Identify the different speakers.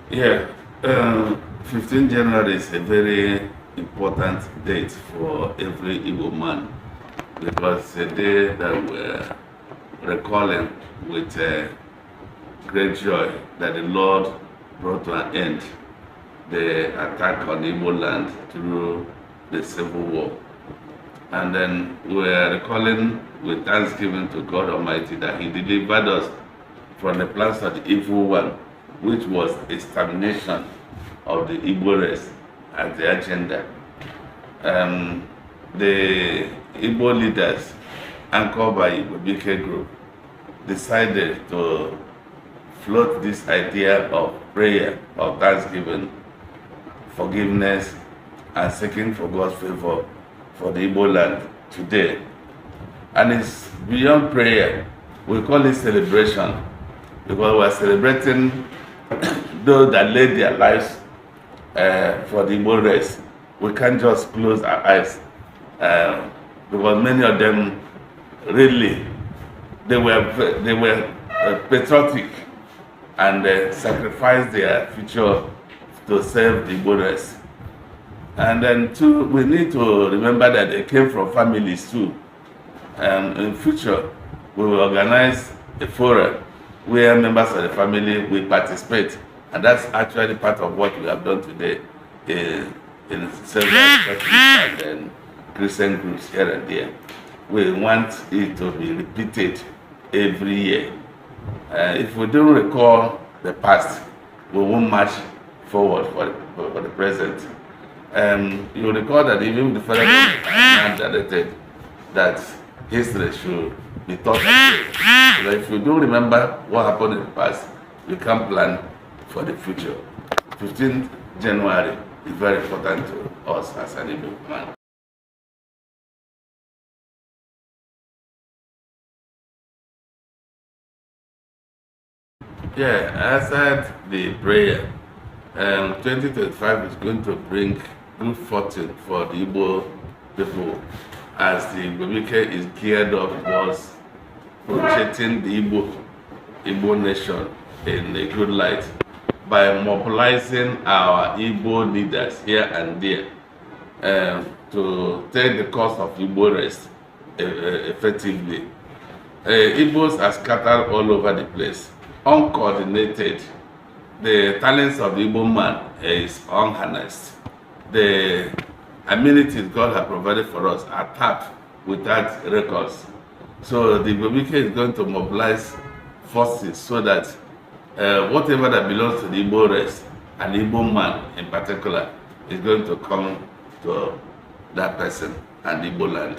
Speaker 1: Yeah, 15th January is a very important date for every Igbo man because it's a day that we're recalling with great joy that the Lord brought to an end the attack on Igbo land through the Civil War. And then we're recalling with thanksgiving to God Almighty that He delivered us from the plans of the evil one, which was extermination of the Igbo race as the agenda. The Igbo leaders, anchored by Igbo BK Group, decided to float this idea of prayer, of thanksgiving, forgiveness, and seeking for God's favor for the Igbo land today. And it's beyond prayer. We call it celebration because we're celebrating those that laid their lives for the Igbo race. We can't just close our eyes because many of them really, they were patriotic and sacrificed their future to serve the Igbo race. And then too, we need to remember that they came from families too. In future, we will organize a forum where members of the family will participate. And that's actually part of what we have done today in several churches and Christian groups here and there. We want it to be repeated every year. If we don't recall the past, we won't march forward for the present. You recall that even the federal government directed that history should be taught. So if you do remember what happened in the past, you can plan for the future. 15th January is very important to us as an Igbo man. Yeah, I said the prayer. 2025 is going to bring good fortune for the Igbo people as the Igbo is geared up towards projecting the Igbo nation in a good light by mobilizing our Igbo leaders here and there to take the cause of Igbo race effectively. Igbos are scattered all over the place, uncoordinated. The talents of the Igbo man is unharnessed. The amenities God has provided for us are tapped without records. So the Igbo is going to mobilize forces so that whatever that belongs to the Igbo race, and the Igbo man in particular, is going to come to that person and the Igbo land.